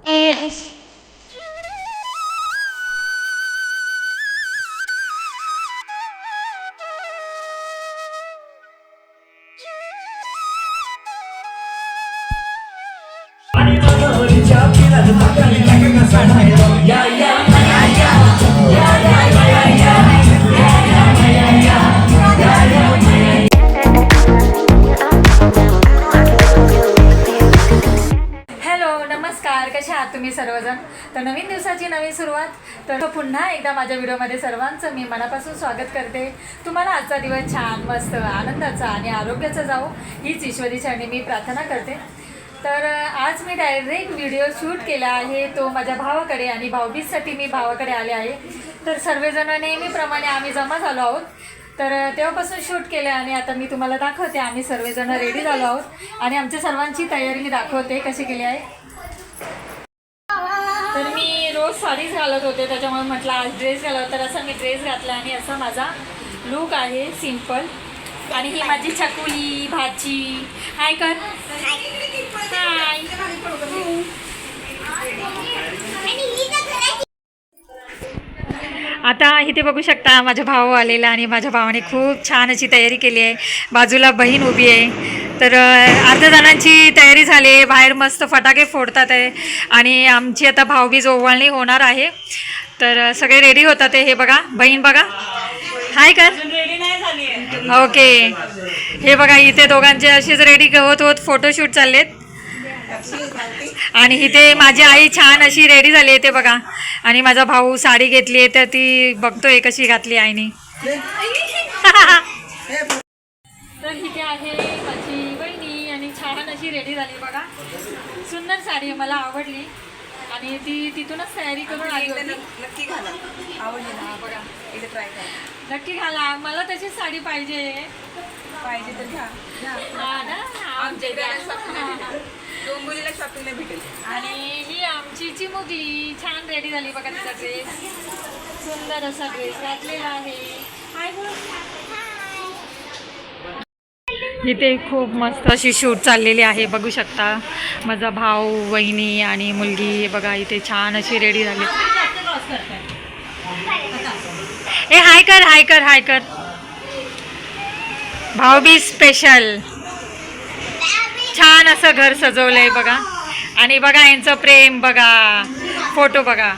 Yes. Hello नमस्कार, कसे आहात तुम्ही सर्वजण. तर नवीन दिवसाची नवीन सुरुवात. तर पुन्हा एकदा माझ्या व्हिडिओमध्ये सर्वांचं मी मनापासून स्वागत करते. तुम्हाला आजचा दिवस छान मस्त आनंदाचा आणि आरोग्याचा जावो हीच ईश्वरीचरणी मी प्रार्थना करते. तर आज मी डायरेक्ट व्हिडिओ शूट केला आहे तो माझ्या भावाकडे आणि भाऊबीजसाठी मी भावाकडे आले आहे. तर सर्वजण नेहमीप्रमाणे आम्ही जमा झालो आहोत. तर तेव्हापासून शूट केलं आणि आता मी तुम्हाला दाखवते. आम्ही सर्वजण रेडी झालो आहोत आणि आमच्या सर्वांची तयारी मी दाखवते कशी केली आहे. तर मी रोज साडीच घालत होते, त्याच्यामुळे म्हटलं आज ड्रेस घालावं. तर असा मी ड्रेस घातला आणि असा माझा लूक आहे सिंपल. आणि ही माझी छकुली भाची. हाय कर. हाय. आता इथे बघू शकता माझा भाऊ आलेला आणि माझ्या भावाने खूप छान अशी तयारी केली आहे. बाजूला बहीण उभी आहे. तर अर्ध्या जणांची तयारी झाली आहे, बाहेर मस्त फटाके फोडतात आहे आणि आमची आता भाऊबीज ओवाळणी होणार आहे. तर सगळे रेडी होतात आहे. हे बघा बहीण बघा हाय कर. ओके, हे बघा इथे दोघांचे असेच रेडी होत होत फोटोशूट चाललेत. आणि इथे माझी आई छान अशी रेडी झाली आहे ते बघा. आणि माझा भाऊ साडी घेतली आहे तर ती बघतोय कशी घातली आईने. तर इथे आहे माझी बहिणी आणि छान अशी रेडी झाली बघा. सुंदर साडी मला आवडली आणि ती तिथूनच तयारी करून आली होती. नक्की घाला, आवडली ना बघा, इथे ट्राय करा. नक्की घाला, मला तशीच साडी पाहिजे. पाहिजे तर घ्या. हा ना, आमच्या डोंबिवलीला शॉपिंगला भेटेल. आणि ही आमची चिमुकली छान रेडी झाली बघा. तिचा ड्रेस सुंदर असा ड्रेस घातलेला आहे. हाय बोल. इथे खूप मस्त अशी शूट चाललेली आहे बघू शकता. माझा भाऊ वहिनी आणि मुलगी बघा इथे छान अशी रेडी झाली. ए हाय कर हाय कर हाय कर. भाऊबीज स्पेशल छान असं घर सजवलंय बघा. आणि बघा यांचं प्रेम बघा, फोटो बघा.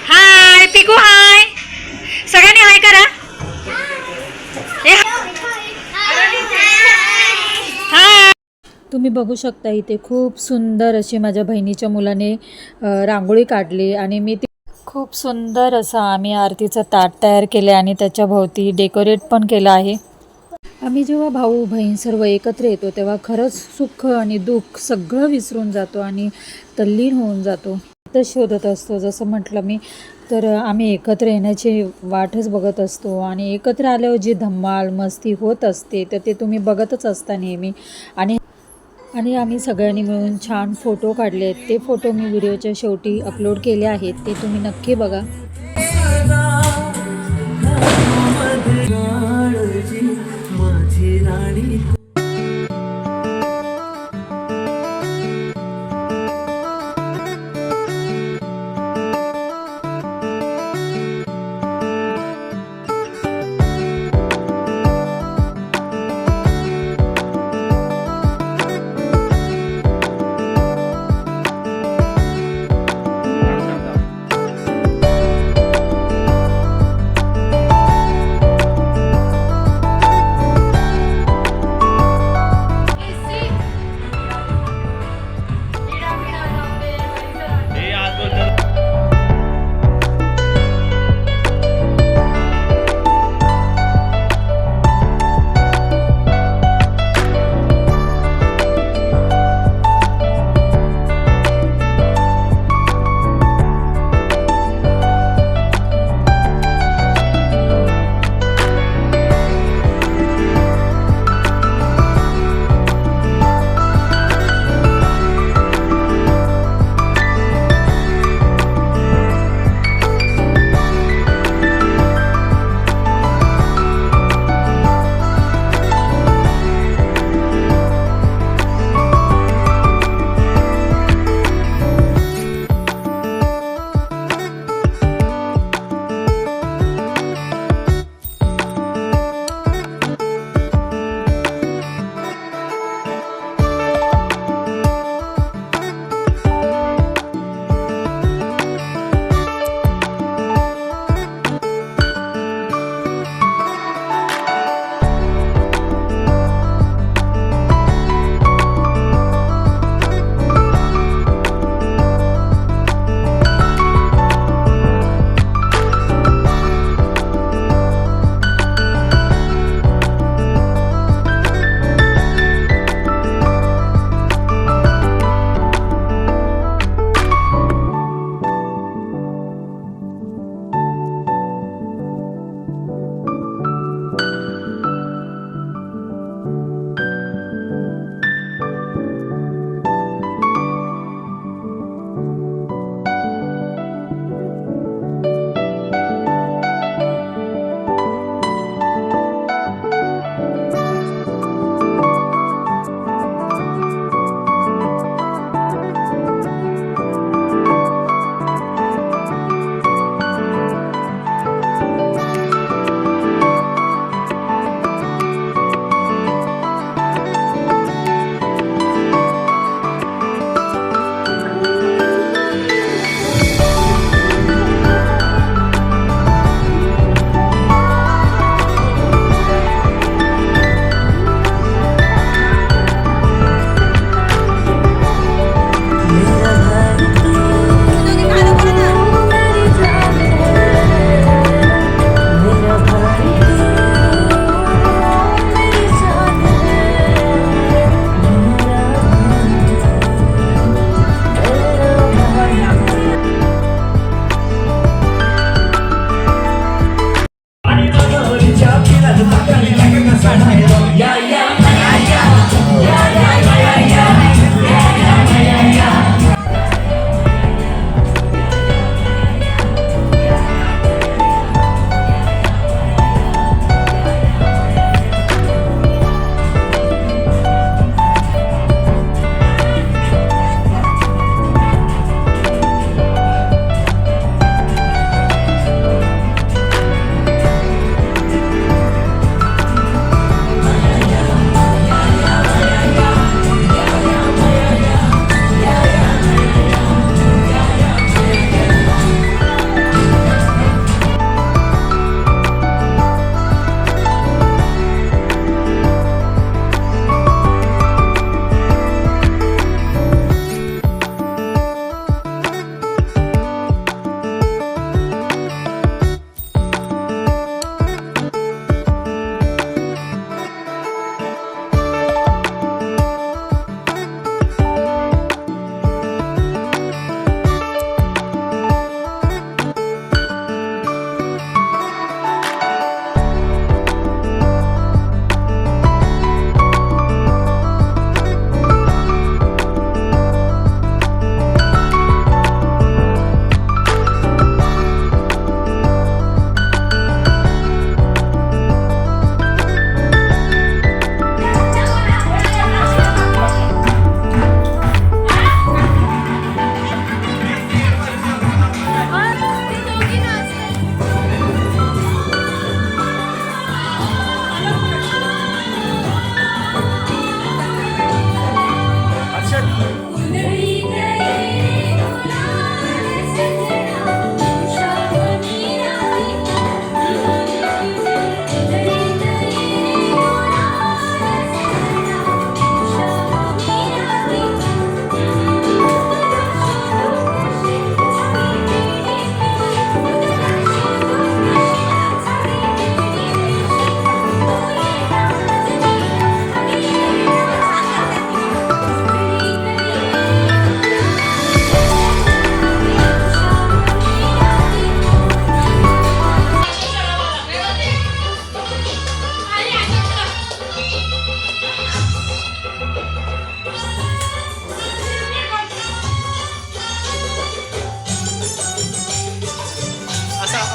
हाय पिकू हाय, सगळ्यांनी हाय करा. हाय. तुम्ही बघू शकता इथे खूप सुंदर अशी माझ्या बहिणीच्या मुलाने रांगोळी काढली आणि मी खूप सुंदर असं आम्ही आरतीचं ताट तयार केलं आणि त्याच्या भोवती डेकोरेट पण केलं आहे. आम्ही जेव्हा भाऊ बहीण सर्व एकत्र येतो तेव्हा खरंच सुख आणि दुःख सगळं विसरून जातो आणि तल्लीन होऊन जातो. तर शोधत असतो जसं म्हटलं मी. तर आम्ही एकत्र येण्याची वाटच बघत असतो आणि एकत्र आल्यावर जी धम्माल मस्ती होत असते तर ते तुम्ही बघतच असता नेहमी. आणि आम्ही सगळ्यांनी मिळून छान फोटो काढले आहेत. ते फोटो मी व्हिडिओच्या शेवटी अपलोड केले आहेत, ते तुम्ही नक्की बघा.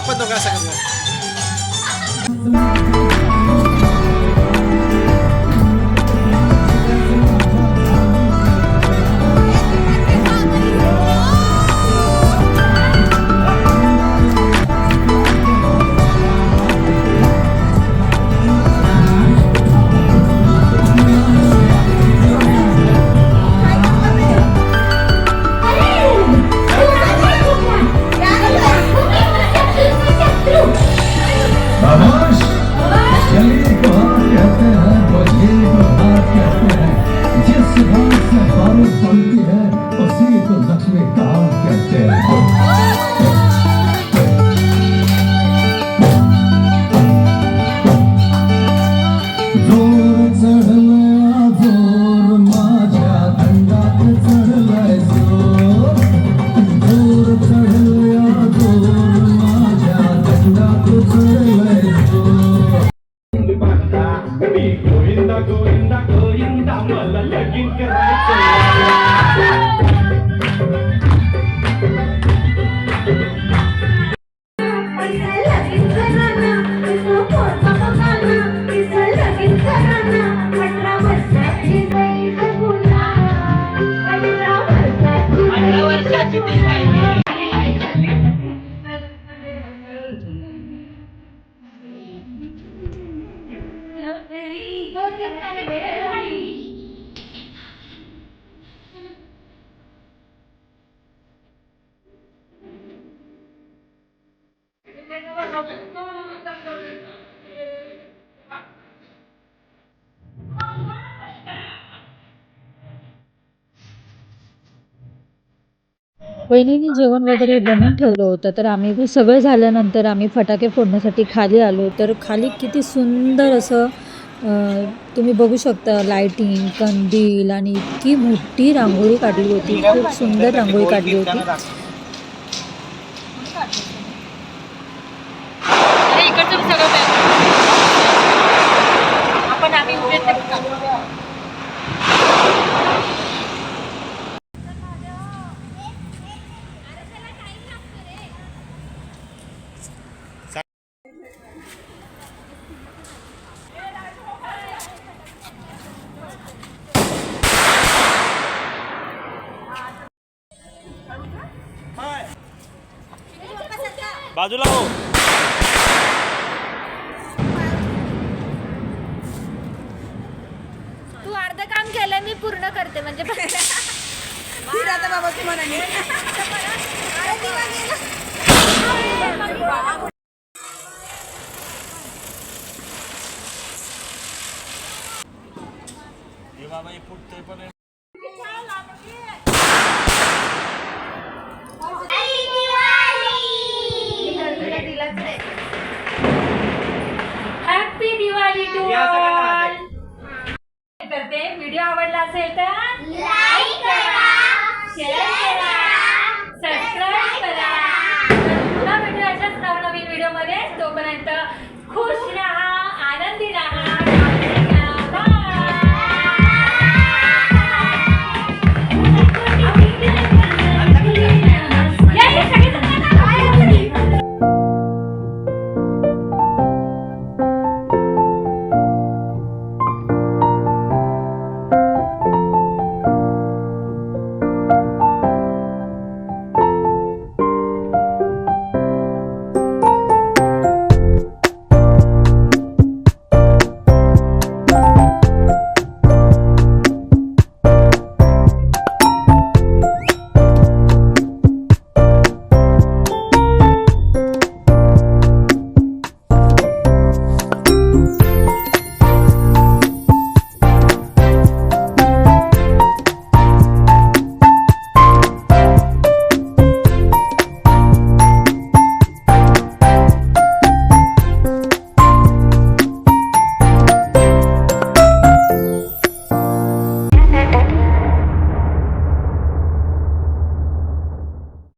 आपण दोघं असं करूया. Vamos! चलिए तो हम कहते हैं बजिए तो हाथ कहते हैं जिस बात से बारिश बनती है उसी को लक्ष्मी काल कहते हैं जोर चढला जोर माझ्या दंडात चढलाय जोर जोर चढला जोर माझ्या दंडात चढलाय जोर गोविंदा गोविंदा गोविंदा मला लगीन वहिनीने जेवण वगैरे बनवून ठेवलं होतं, तर आम्ही सगळं झाल्यानंतर आम्ही फटाके फोडण्यासाठी खाली आलो. तर खाली किती सुंदर असं तुम्ही बघू शकता लाईटिंग, कंदील आणि इतकी मोठी रांगोळी काढली होती. खूप सुंदर रांगोळी काढली होती. इकडचं सगळं आपण आम्ही उभे बाजूला हो. तू अर्ध काम केलंय मी पूर्ण करते म्हणजे आता बाबा तुम्हाला